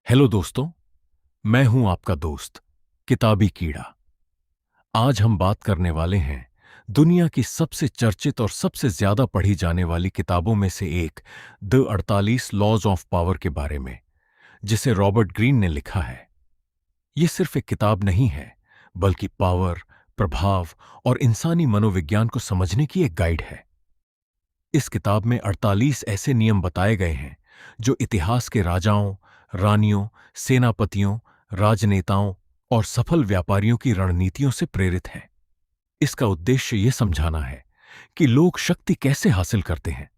Hello दोस्तों, मैं हूं आपका दोस्त किताबी कीड़ा। आज हम बात करने वाले हैं दुनिया की सबसे चर्चित और सबसे ज्यादा पढ़ी जाने वाली किताबों में से एक, द 48 लॉज ऑफ पावर के बारे में, जिसे रॉबर्ट ग्रीन ने लिखा है। यह सिर्फ एक किताब नहीं है, बल्कि पावर, प्रभाव और इंसानी मनोविज्ञान को समझने की एक गाइड है। इस किताब में 48 ऐसे नियम बताए गए हैं जो इतिहास के राजाओं, रानियों, सेनापतियों, राजनेताओं और सफल व्यापारियों की रणनीतियों से प्रेरित हैं। इसका उद्देश्य यह समझाना है कि लोग शक्ति कैसे हासिल करते हैं,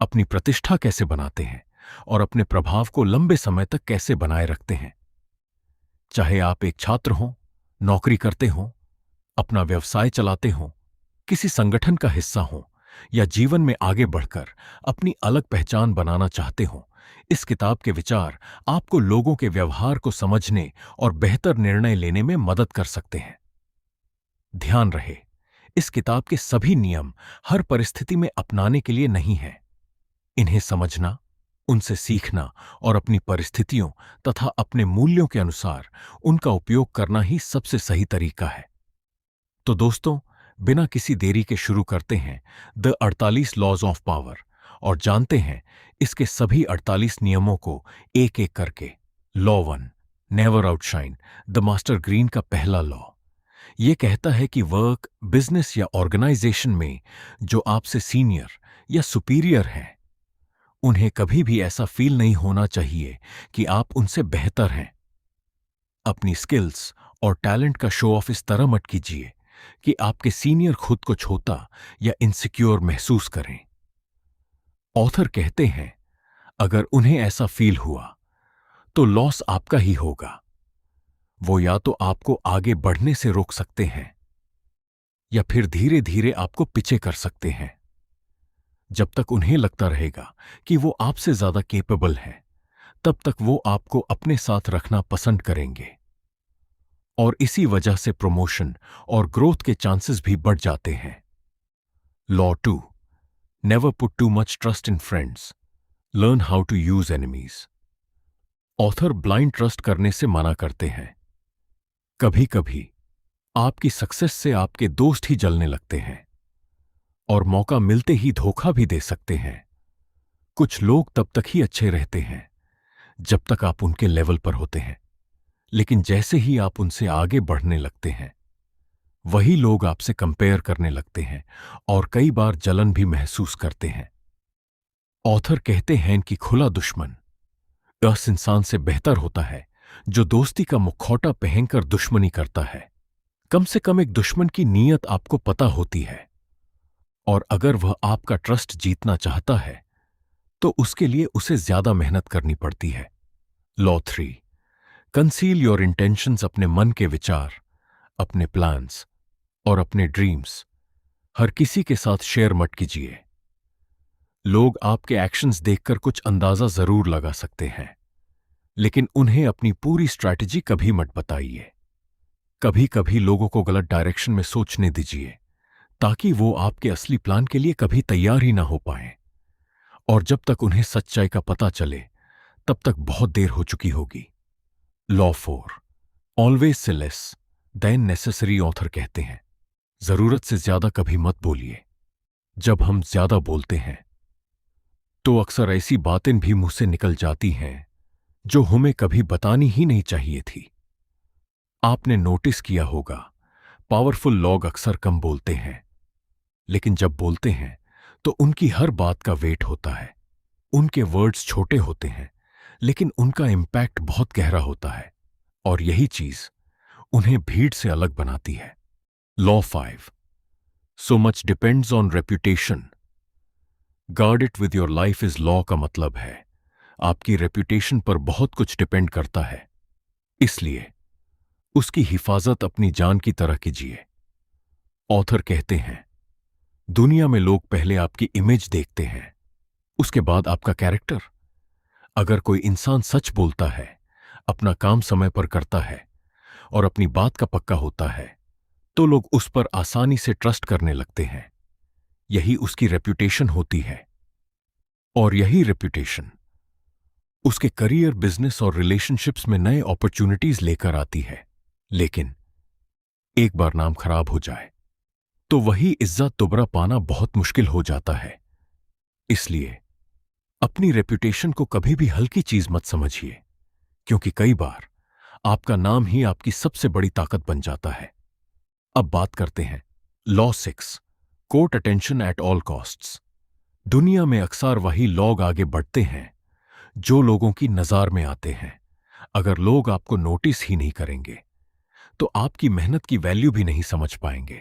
अपनी प्रतिष्ठा कैसे बनाते हैं और अपने प्रभाव को लंबे समय तक कैसे बनाए रखते हैं। चाहे आप एक छात्र हों, नौकरी करते हों, अपना व्यवसाय चलाते हों, किसी संगठन का हिस्सा हों या जीवन में आगे बढ़कर अपनी अलग पहचान बनाना चाहते हों, इस किताब के विचार आपको लोगों के व्यवहार को समझने और बेहतर निर्णय लेने में मदद कर सकते हैं। ध्यान रहे, इस किताब के सभी नियम हर परिस्थिति में अपनाने के लिए नहीं हैं। इन्हें समझना, उनसे सीखना और अपनी परिस्थितियों तथा अपने मूल्यों के अनुसार उनका उपयोग करना ही सबसे सही तरीका है। तो दोस्तों, बिना किसी देरी के शुरू करते हैं द 48 लॉज ऑफ पावर और जानते हैं इसके सभी 48 नियमों को एक एक करके। Law 1, never outshine. The master green का पहला लॉ यह कहता है कि वर्क, बिजनेस या ऑर्गेनाइजेशन में जो आपसे सीनियर या सुपीरियर हैं, उन्हें कभी भी ऐसा फील नहीं होना चाहिए कि आप उनसे बेहतर हैं। अपनी स्किल्स और टैलेंट का शो ऑफ इस तरह मत कीजिए कि आपके सीनियर खुद को छोटा या इनसिक्योर महसूस करें। ऑथर कहते हैं, अगर उन्हें ऐसा फील हुआ तो लॉस आपका ही होगा। वो या तो आपको आगे बढ़ने से रोक सकते हैं या फिर धीरे धीरे आपको पीछे कर सकते हैं। जब तक उन्हें लगता रहेगा कि वो आपसे ज्यादा केपेबल हैं, तब तक वो आपको अपने साथ रखना पसंद करेंगे और इसी वजह से प्रमोशन और ग्रोथ के चांसेस भी बढ़ जाते हैं। Law 2, never put too much trust in friends, learn how to use enemies. Author blind trust करने से मना करते हैं। कभी कभी आपकी सक्सेस से आपके दोस्त ही जलने लगते हैं और मौका मिलते ही धोखा भी दे सकते हैं। कुछ लोग तब तक ही अच्छे रहते हैं जब तक आप उनके लेवल पर होते हैं, लेकिन जैसे ही आप उनसे आगे बढ़ने लगते हैं, वही लोग आपसे कंपेयर करने लगते हैं और कई बार जलन भी महसूस करते हैं। ऑथर कहते हैं कि खुला दुश्मन उस इंसान से बेहतर होता है जो दोस्ती का मुखौटा पहनकर दुश्मनी करता है। कम से कम एक दुश्मन की नीयत आपको पता होती है, और अगर वह आपका ट्रस्ट जीतना चाहता है तो उसके लिए उसे ज्यादा मेहनत करनी पड़ती है। Law 3, conceal your intentions. अपने मन के विचार, अपने प्लान्स और अपने ड्रीम्स हर किसी के साथ शेयर मत कीजिए। लोग आपके एक्शंस देखकर कुछ अंदाजा जरूर लगा सकते हैं, लेकिन उन्हें अपनी पूरी स्ट्रैटेजी कभी मत बताइए। कभी कभी लोगों को गलत डायरेक्शन में सोचने दीजिए ताकि वो आपके असली प्लान के लिए कभी तैयार ही ना हो पाएं, और जब तक उन्हें सच्चाई का पता चले तब तक बहुत देर हो चुकी होगी। Law 4, always say less than necessary. Author कहते हैं, जरूरत से ज्यादा कभी मत बोलिए। जब हम ज्यादा बोलते हैं तो अक्सर ऐसी बातें भी मुंह से निकल जाती हैं जो हमें कभी बतानी ही नहीं चाहिए थी। आपने नोटिस किया होगा, पावरफुल लोग अक्सर कम बोलते हैं, लेकिन जब बोलते हैं तो उनकी हर बात का वेट होता है। उनके वर्ड्स छोटे होते हैं, लेकिन उनका इंपैक्ट बहुत गहरा होता है, और यही चीज उन्हें भीड़ से अलग बनाती है। Law 5, so much depends on reputation, guard it with your life. Is law का मतलब है आपकी रेप्यूटेशन पर बहुत कुछ डिपेंड करता है, इसलिए उसकी हिफाजत अपनी जान की तरह कीजिए। ऑथर कहते हैं, दुनिया में लोग पहले आपकी इमेज देखते हैं, उसके बाद आपका कैरेक्टर। अगर कोई इंसान सच बोलता है, अपना काम समय पर करता है और अपनी बात का पक्का होता है, तो लोग उस पर आसानी से ट्रस्ट करने लगते हैं। यही उसकी रेप्यूटेशन होती है, और यही रेप्यूटेशन उसके करियर, बिजनेस और रिलेशनशिप्स में नए अपॉर्चुनिटीज लेकर आती है। लेकिन एक बार नाम खराब हो जाए तो वही इज्जत दोबारा पाना बहुत मुश्किल हो जाता है। इसलिए अपनी रेपुटेशन को कभी भी हल्की चीज मत समझिए, क्योंकि कई बार आपका नाम ही आपकी सबसे बड़ी ताकत बन जाता है। अब बात करते हैं law 6, court attention at all costs. दुनिया में अक्सर वही लोग आगे बढ़ते हैं जो लोगों की नज़र में आते हैं। अगर लोग आपको नोटिस ही नहीं करेंगे तो आपकी मेहनत की वैल्यू भी नहीं समझ पाएंगे,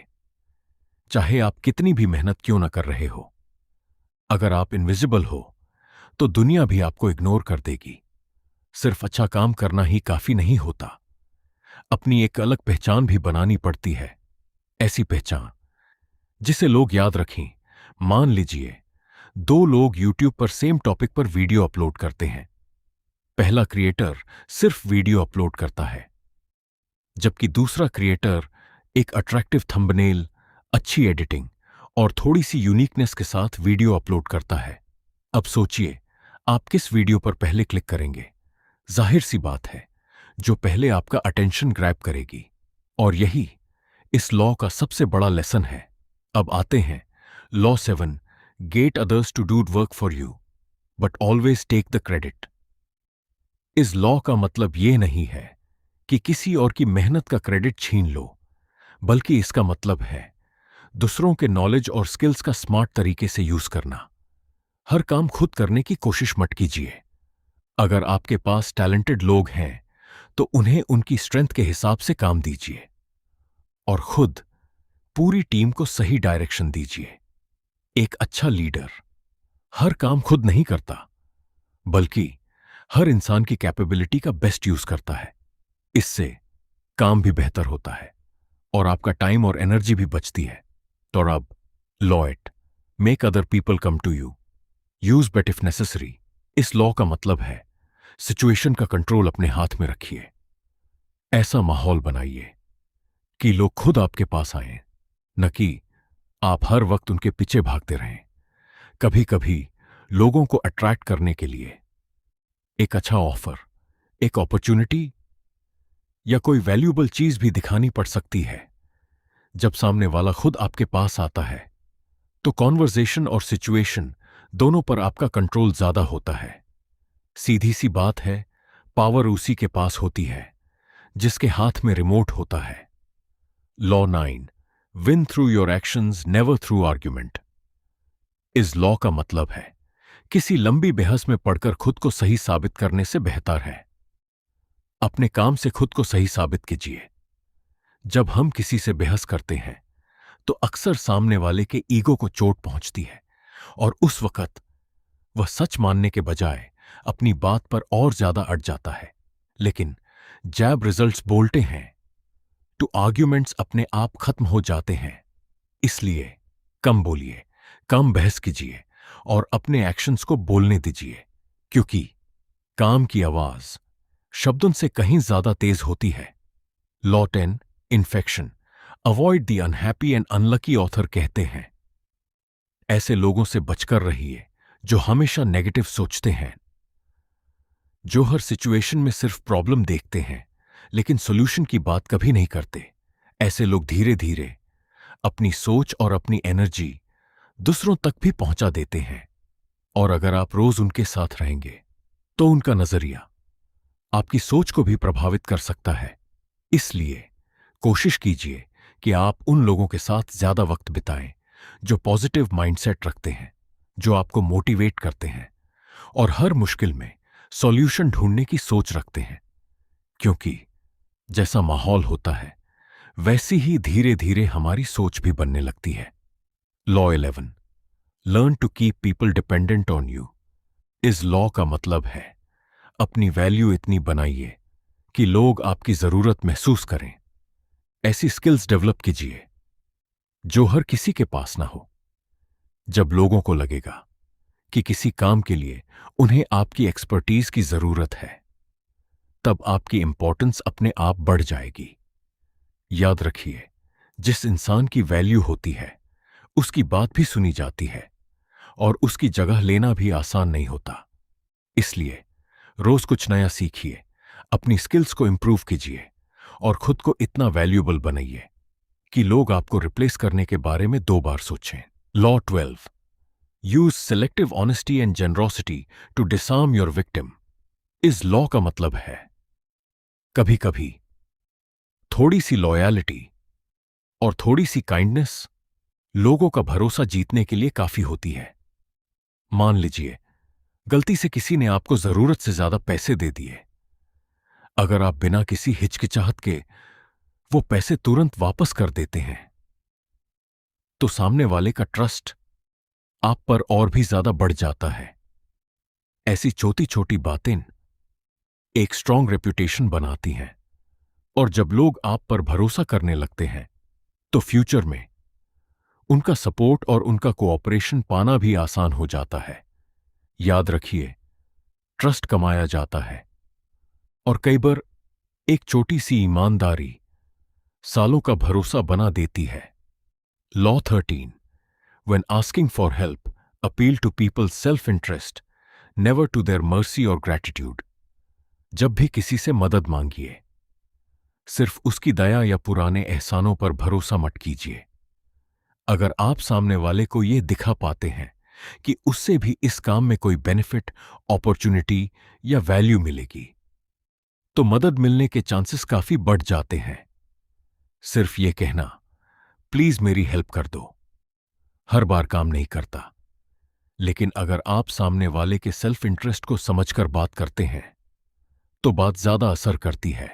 चाहे आप कितनी भी मेहनत क्यों ना कर रहे हो। अगर आप इनविजिबल हो तो दुनिया भी आपको इग्नोर कर देगी। सिर्फ अच्छा काम करना ही काफी नहीं होता, अपनी एक अलग पहचान भी बनानी पड़ती है। ऐसी पहचान जिसे लोग याद रखें। मान लीजिए 2 लोग YouTube पर सेम टॉपिक पर वीडियो अपलोड करते हैं। पहला क्रिएटर सिर्फ वीडियो अपलोड करता है, जबकि दूसरा क्रिएटर एक अट्रैक्टिव थंबनेल, अच्छी एडिटिंग और थोड़ी सी यूनिकनेस के साथ वीडियो अपलोड करता है। अब सोचिए, आप किस वीडियो पर पहले क्लिक करेंगे? जाहिर सी बात है, जो पहले आपका अटेंशन ग्रैब करेगी। और यही इस लॉ का सबसे बड़ा लेसन है। अब आते हैं law 7, get others to do work for you but always take the credit. इस लॉ का मतलब यह नहीं है कि किसी और की मेहनत का क्रेडिट छीन लो, बल्कि इसका मतलब है दूसरों के नॉलेज और स्किल्स का स्मार्ट तरीके से यूज करना। हर काम खुद करने की कोशिश मत कीजिए। अगर आपके पास टैलेंटेड लोग हैं तो उन्हें उनकी स्ट्रेंथ के हिसाब से काम दीजिए और खुद पूरी टीम को सही डायरेक्शन दीजिए। एक अच्छा लीडर हर काम खुद नहीं करता, बल्कि हर इंसान की कैपेबिलिटी का बेस्ट यूज करता है। इससे काम भी बेहतर होता है और आपका टाइम और एनर्जी भी बचती है। तो अब law 8, make other people come to you, use but if necessary. इस लॉ का मतलब है सिचुएशन का कंट्रोल अपने हाथ में रखिए। ऐसा माहौल बनाइए कि लोग खुद आपके पास आएं, न कि आप हर वक्त उनके पीछे भागते रहें। कभी कभी लोगों को अट्रैक्ट करने के लिए एक अच्छा ऑफर, एक अपॉर्चुनिटी या कोई वैल्यूएबल चीज भी दिखानी पड़ सकती है। जब सामने वाला खुद आपके पास आता है तो कॉन्वर्सेशन और सिचुएशन दोनों पर आपका कंट्रोल ज्यादा होता है। सीधी सी बात है, पावर उसी के पास होती है जिसके हाथ में रिमोट होता है। Law 9, win through your actions never through argument. इस लॉ का मतलब है किसी लंबी बहस में पड़कर खुद को सही साबित करने से बेहतर है अपने काम से खुद को सही साबित कीजिए। जब हम किसी से बहस करते हैं तो अक्सर सामने वाले के ईगो को चोट पहुंचती है और उस वक्त वह सच मानने के बजाय अपनी बात पर और ज्यादा अड़ जाता है। लेकिन जैब रिजल्ट्स बोलते हैं तो आर्ग्यूमेंट्स अपने आप खत्म हो जाते हैं। इसलिए कम बोलिए, कम बहस कीजिए और अपने एक्शंस को बोलने दीजिए, क्योंकि काम की आवाज शब्दों से कहीं ज्यादा तेज होती है। Law 10, infection, avoid the unhappy and unlucky. Author कहते हैं ऐसे लोगों से बचकर रहिए जो हमेशा नेगेटिव सोचते हैं, जो हर सिचुएशन में सिर्फ प्रॉब्लम देखते हैं लेकिन सॉल्यूशन की बात कभी नहीं करते। ऐसे लोग धीरे धीरे अपनी सोच और अपनी एनर्जी दूसरों तक भी पहुंचा देते हैं, और अगर आप रोज उनके साथ रहेंगे तो उनका नजरिया आपकी सोच को भी प्रभावित कर सकता है। इसलिए कोशिश कीजिए कि आप उन लोगों के साथ ज्यादा वक्त बिताएं जो पॉजिटिव माइंडसेट रखते हैं, जो आपको मोटिवेट करते हैं और हर मुश्किल में सॉल्यूशन ढूंढने की सोच रखते हैं, क्योंकि जैसा माहौल होता है वैसी ही धीरे धीरे हमारी सोच भी बनने लगती है। Law 11, learn to keep people dependent on you. इस लॉ का मतलब है अपनी वैल्यू इतनी बनाइए कि लोग आपकी जरूरत महसूस करें। ऐसी स्किल्स डेवलप कीजिए जो हर किसी के पास ना हो। जब लोगों को लगेगा कि किसी काम के लिए उन्हें आपकी एक्सपर्टीज की जरूरत है, तब आपकी इंपॉर्टेंस अपने आप बढ़ जाएगी। याद रखिए, जिस इंसान की वैल्यू होती है उसकी बात भी सुनी जाती है और उसकी जगह लेना भी आसान नहीं होता। इसलिए रोज कुछ नया सीखिए, अपनी स्किल्स को इंप्रूव कीजिए और खुद को इतना वैल्यूएबल बनाइए कि लोग आपको रिप्लेस करने के बारे में 2 बार सोचें। Law 12। Use selective honesty and generosity to disarm your victim. इस लॉ का मतलब है कभी कभी थोड़ी सी लॉयलिटी और थोड़ी सी काइंडनेस लोगों का भरोसा जीतने के लिए काफी होती है। मान लीजिए गलती से किसी ने आपको जरूरत से ज्यादा पैसे दे दिए। अगर आप बिना किसी हिचकिचाहट के वो पैसे तुरंत वापस कर देते हैं तो सामने वाले का ट्रस्ट आप पर और भी ज्यादा बढ़ जाता है। ऐसी छोटी छोटी बातें एक स्ट्रांग रेप्यूटेशन बनाती हैं और जब लोग आप पर भरोसा करने लगते हैं तो फ्यूचर में उनका सपोर्ट और उनका कोऑपरेशन पाना भी आसान हो जाता है। याद रखिए, ट्रस्ट कमाया जाता है और कई बार एक छोटी सी ईमानदारी सालों का भरोसा बना देती है। Law 13। When asking for help, appeal to people's self-interest, never to their mercy or gratitude. जब भी किसी से मदद मांगिए, सिर्फ उसकी दया या पुराने एहसानों पर भरोसा मत कीजिए। अगर आप सामने वाले को यह दिखा पाते हैं कि उससे भी इस काम में कोई बेनिफिट, अपॉर्चुनिटी या वैल्यू मिलेगी, तो मदद मिलने के चांसेस काफी बढ़ जाते हैं। सिर्फ ये कहना, प्लीज मेरी हेल्प कर दो, हर बार काम नहीं करता। लेकिन अगर आप सामने वाले के सेल्फ इंटरेस्ट को समझकर बात करते हैं तो बात ज्यादा असर करती है।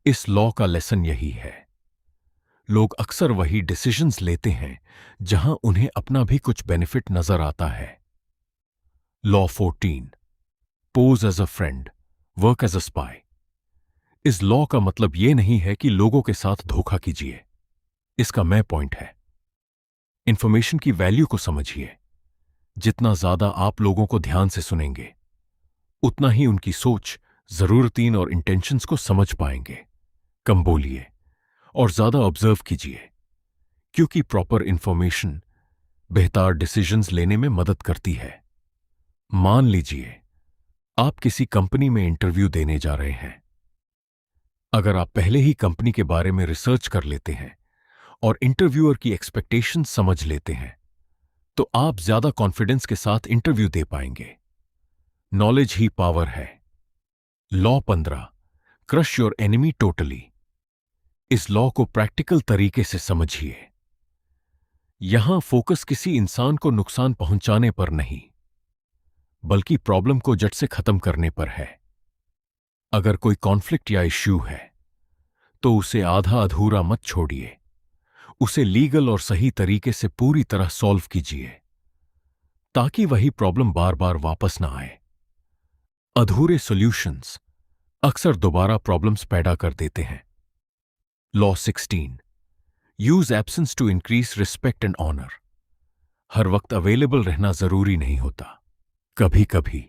इस लॉ का लेसन यही है, लोग अक्सर वही डिसीजंस लेते हैं जहां उन्हें अपना भी कुछ बेनिफिट नजर आता है। Law 14। Pose as a friend, work as a spy. इस लॉ का मतलब यह नहीं है कि लोगों के साथ धोखा कीजिए। इसका मैं पॉइंट है, इंफॉर्मेशन की वैल्यू को समझिए। जितना ज्यादा आप लोगों को ध्यान से सुनेंगे, उतना ही उनकी सोच, जरूरतें और इंटेंशंस को समझ पाएंगे। कम बोलिए और ज्यादा ऑब्जर्व कीजिए, क्योंकि प्रॉपर इंफॉर्मेशन बेहतर डिसीजंस लेने में मदद करती है। मान लीजिए आप किसी कंपनी में इंटरव्यू देने जा रहे हैं। अगर आप पहले ही कंपनी के बारे में रिसर्च कर लेते हैं और इंटरव्यूअर की एक्सपेक्टेशन समझ लेते हैं तो आप ज्यादा कॉन्फिडेंस के साथ इंटरव्यू दे पाएंगे। नॉलेज ही पावर है। Law 15। Crush your enemy totally. इस लॉ को प्रैक्टिकल तरीके से समझिए। यहां फोकस किसी इंसान को नुकसान पहुंचाने पर नहीं, बल्कि प्रॉब्लम को जड़ से खत्म करने पर है। अगर कोई कॉन्फ्लिक्ट या इश्यू है तो उसे आधा अधूरा मत छोड़िए, उसे लीगल और सही तरीके से पूरी तरह सॉल्व कीजिए ताकि वही प्रॉब्लम बार बार वापस ना आए। अधूरे सॉल्यूशंस अक्सर दोबारा प्रॉब्लम्स पैदा कर देते हैं। Law 16। Use absence to increase respect and honour. हर वक्त अवेलेबल रहना जरूरी नहीं होता। कभी कभी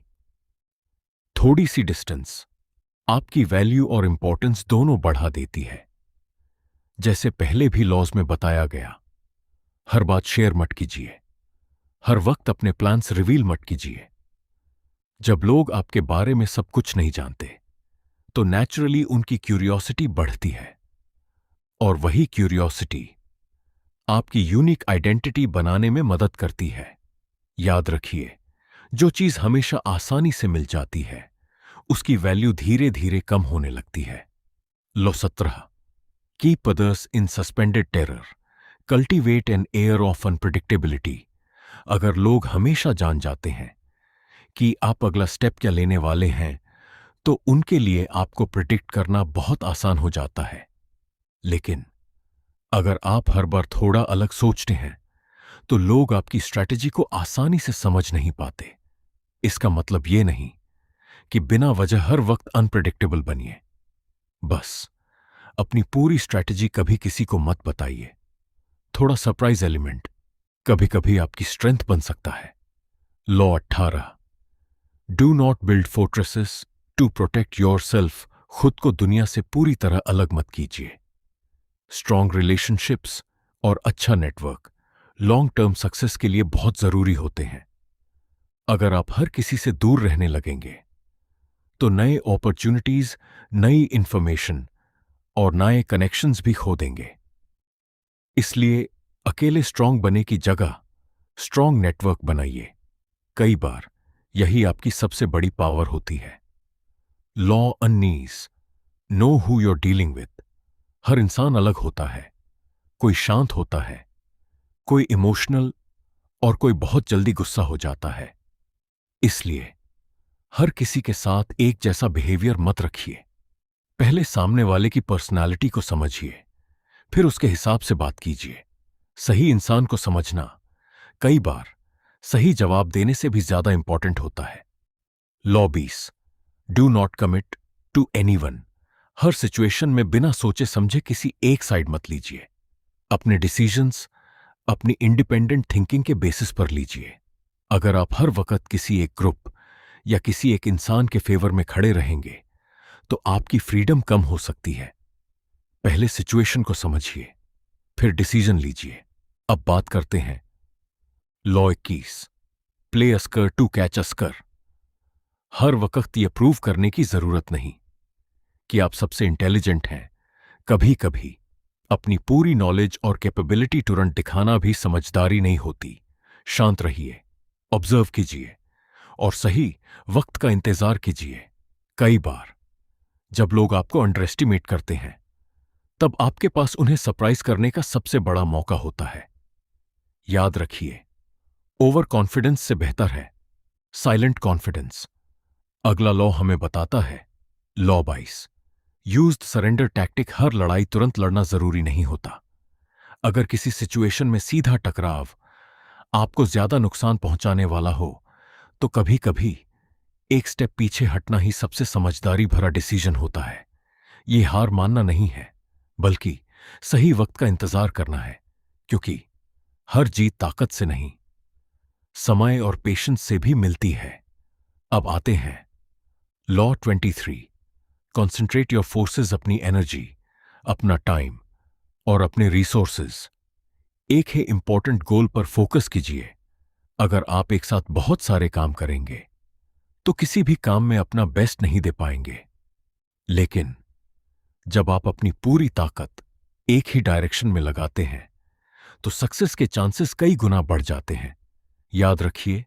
थोड़ी सी डिस्टेंस आपकी वैल्यू और इंपॉर्टेंस दोनों बढ़ा देती है। जैसे पहले भी लॉज में बताया गया, हर बात शेयर मत कीजिए, हर वक्त अपने प्लान्स रिवील मत कीजिए। जब लोग आपके बारे में सब कुछ नहीं जानते तो नेचुरली उनकी क्यूरियोसिटी बढ़ती है और वही क्यूरियोसिटी आपकी यूनिक आइडेंटिटी बनाने में मदद करती है। याद रखिए, जो चीज हमेशा आसानी से मिल जाती है उसकी वैल्यू धीरे धीरे कम होने लगती है। Law 17। Keep others in suspended terror, cultivate an air of unpredictability. अगर लोग हमेशा जान जाते हैं कि आप अगला स्टेप क्या लेने वाले हैं तो उनके लिए आपको प्रिडिक्ट करना बहुत आसान हो जाता है। लेकिन अगर आप हर बार थोड़ा अलग सोचते हैं तो लोग आपकी स्ट्रैटेजी को आसानी से समझ नहीं पाते। इसका मतलब यह नहीं कि बिना वजह हर वक्त अनप्रेडिक्टेबल बनिए। बस अपनी पूरी स्ट्रैटेजी कभी किसी को मत बताइए। थोड़ा सरप्राइज एलिमेंट कभी कभी आपकी स्ट्रेंथ बन सकता है। Law 18। Do not build fortresses to protect your self. खुद को दुनिया से पूरी तरह अलग मत कीजिए। स्ट्रांग रिलेशनशिप्स और अच्छा नेटवर्क लॉन्ग टर्म सक्सेस के लिए बहुत जरूरी होते हैं। अगर आप हर किसी से दूर रहने लगेंगे तो नए अपॉर्चुनिटीज, नई इंफॉर्मेशन और नए कनेक्शंस भी खो देंगे। इसलिए अकेले स्ट्रांग बने की जगह स्ट्रांग नेटवर्क बनाइए। कई बार यही आपकी सबसे बड़ी पावर होती है। लॉ अन्नीज, know who you're dealing with. हर इंसान अलग होता है। कोई शांत होता है, कोई इमोशनल और कोई बहुत जल्दी गुस्सा हो जाता है। इसलिए हर किसी के साथ एक जैसा बिहेवियर मत रखिए। पहले सामने वाले की पर्सनालिटी को समझिए, फिर उसके हिसाब से बात कीजिए। सही इंसान को समझना कई बार सही जवाब देने से भी ज्यादा इंपॉर्टेंट होता है। Law 20, do not commit to anyone. हर सिचुएशन में बिना सोचे समझे किसी एक साइड मत लीजिए। अपने डिसीजंस अपनी इंडिपेंडेंट थिंकिंग के बेसिस पर लीजिए। अगर आप हर वक्त किसी एक ग्रुप या किसी एक इंसान के फेवर में खड़े रहेंगे तो आपकी फ्रीडम कम हो सकती है। पहले सिचुएशन को समझिए, फिर डिसीजन लीजिए। अब बात करते हैं law 21, play a sucker to catch a sucker. हर वक्त यह प्रूव करने की जरूरत नहीं कि आप सबसे इंटेलिजेंट हैं। कभी कभी अपनी पूरी नॉलेज और कैपेबिलिटी तुरंत दिखाना भी समझदारी नहीं होती। शांत रहिए, ऑब्जर्व कीजिए और सही वक्त का इंतजार कीजिए। कई बार जब लोग आपको अंडर एस्टिमेट करते हैं, तब आपके पास उन्हें सरप्राइज करने का सबसे बड़ा मौका होता है। याद रखिए, ओवर कॉन्फिडेंस से बेहतर है साइलेंट कॉन्फिडेंस। अगला लॉ हमें बताता है, लॉ 22, यूज्ड सरेंडर टैक्टिक। हर लड़ाई तुरंत लड़ना जरूरी नहीं होता। अगर किसी सिचुएशन में सीधा टकराव आपको ज्यादा नुकसान पहुंचाने वाला हो, तो कभी कभी एक स्टेप पीछे हटना ही सबसे समझदारी भरा डिसीजन होता है। यह हार मानना नहीं है, बल्कि सही वक्त का इंतजार करना है, क्योंकि हर जीत ताकत से नहीं, समय और पेशेंस से भी मिलती है। अब आते हैं लॉ 23, कॉन्सेंट्रेट योर फोर्सेस। अपनी एनर्जी, अपना टाइम और अपने रिसोर्सेज एक ही इंपॉर्टेंट गोल पर फोकस कीजिए। अगर आप एक साथ बहुत सारे काम करेंगे तो किसी भी काम में अपना बेस्ट नहीं दे पाएंगे। लेकिन जब आप अपनी पूरी ताकत एक ही डायरेक्शन में लगाते हैं तो सक्सेस के चांसेस कई गुना बढ़ जाते हैं। याद रखिए,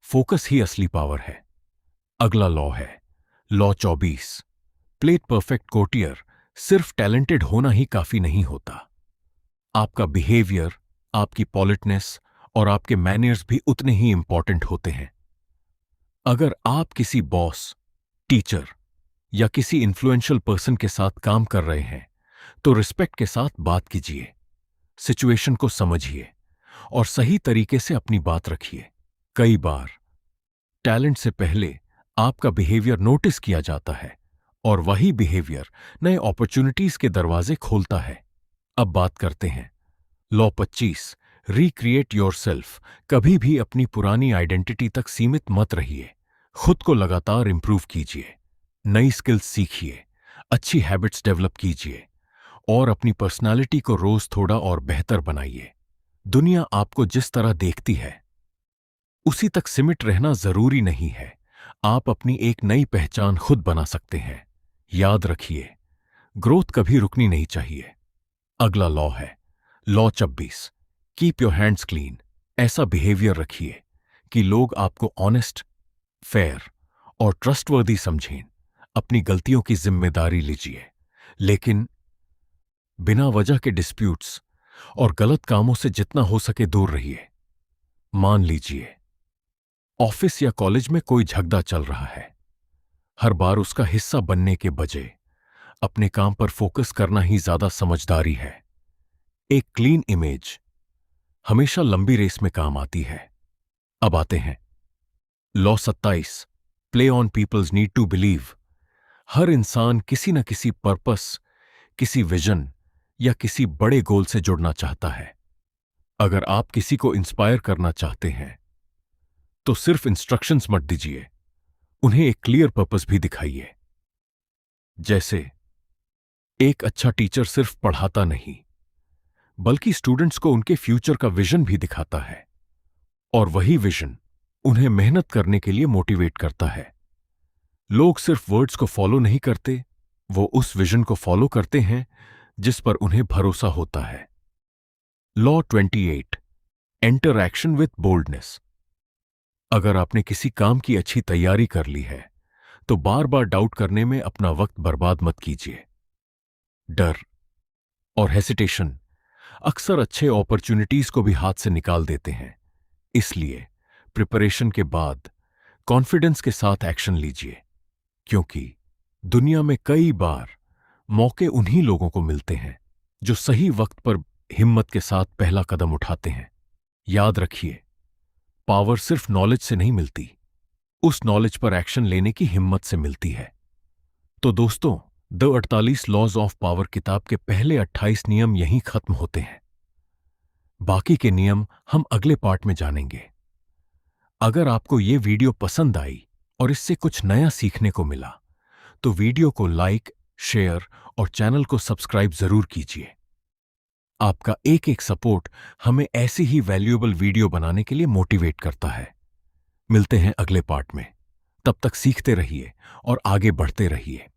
फोकस ही असली पावर है। अगला लॉ है लॉ 24, प्लेट परफेक्ट कोर्टियर। सिर्फ टैलेंटेड होना ही काफी नहीं होता। आपका बिहेवियर, आपकी पॉलिटनेस और आपके मैनर्स भी उतने ही इंपॉर्टेंट होते हैं। अगर आप किसी बॉस, टीचर या किसी इन्फ्लुएंशियल पर्सन के साथ काम कर रहे हैं तो रिस्पेक्ट के साथ बात कीजिए, सिचुएशन को समझिए और सही तरीके से अपनी बात रखिए। कई बार टैलेंट से पहले आपका बिहेवियर नोटिस किया जाता है और वही बिहेवियर नए अपॉर्चुनिटीज के दरवाजे खोलता है। अब बात करते हैं लॉ 25, रिक्रिएट योरसेल्फ। कभी भी अपनी पुरानी आइडेंटिटी तक सीमित मत रहिए। खुद को लगातार इंप्रूव कीजिए, नई स्किल्स सीखिए, अच्छी हैबिट्स डेवलप कीजिए और अपनी पर्सनालिटी को रोज थोड़ा और बेहतर बनाइए। दुनिया आपको जिस तरह देखती है उसी तक सिमट रहना जरूरी नहीं है। आप अपनी एक नई पहचान खुद बना सकते हैं। याद रखिए, ग्रोथ कभी रुकनी नहीं चाहिए। अगला लॉ है law 26, keep your hands clean. ऐसा बिहेवियर रखिए कि लोग आपको ऑनेस्ट, फेयर और ट्रस्टवर्दी समझें। अपनी गलतियों की जिम्मेदारी लीजिए, लेकिन बिना वजह के डिस्प्यूट्स और गलत कामों से जितना हो सके दूर रहिए। मान लीजिए ऑफिस या कॉलेज में कोई झगड़ा चल रहा है, हर बार उसका हिस्सा बनने के बजाय अपने काम पर फोकस करना ही ज्यादा समझदारी है। एक क्लीन इमेज हमेशा लंबी रेस में काम आती है। अब आते हैं law 27, play on people's need to believe. हर इंसान किसी न किसी पर्पस, किसी विजन या किसी बड़े गोल से जुड़ना चाहता है। अगर आप किसी को इंस्पायर करना चाहते हैं तो सिर्फ इंस्ट्रक्शंस मत दीजिए, उन्हें एक क्लियर पर्पस भी दिखाइए। जैसे एक अच्छा टीचर सिर्फ पढ़ाता नहीं, बल्कि स्टूडेंट्स को उनके फ्यूचर का विजन भी दिखाता है और वही विजन उन्हें मेहनत करने के लिए मोटिवेट करता है। लोग सिर्फ वर्ड्स को फॉलो नहीं करते, वो उस विजन को फॉलो करते हैं जिस पर उन्हें भरोसा होता है। Law 28, enter action with boldness. अगर आपने किसी काम की अच्छी तैयारी कर ली है तो बार बार डाउट करने में अपना वक्त बर्बाद मत कीजिए। डर और हेसिटेशन अक्सर अच्छे अपॉर्चुनिटीज को भी हाथ से निकाल देते हैं। इसलिए प्रिपरेशन के बाद कॉन्फिडेंस के साथ एक्शन लीजिए, क्योंकि दुनिया में कई बार मौके उन्हीं लोगों को मिलते हैं जो सही वक्त पर हिम्मत के साथ पहला कदम उठाते हैं। याद रखिए, पावर सिर्फ नॉलेज से नहीं मिलती, उस नॉलेज पर एक्शन लेने की हिम्मत से मिलती है। तो दोस्तों, द 48 लॉज ऑफ पावर किताब के पहले 28 नियम यहीं खत्म होते हैं। बाकी के नियम हम अगले पार्ट में जानेंगे। अगर आपको ये वीडियो पसंद आई और इससे कुछ नया सीखने को मिला तो वीडियो को लाइक, शेयर और चैनल को सब्सक्राइब जरूर कीजिए। आपका एक एक सपोर्ट हमें ऐसी ही वैल्यूएबल वीडियो बनाने के लिए मोटिवेट करता है। मिलते हैं अगले पार्ट में। तब तक सीखते रहिए और आगे बढ़ते रहिए।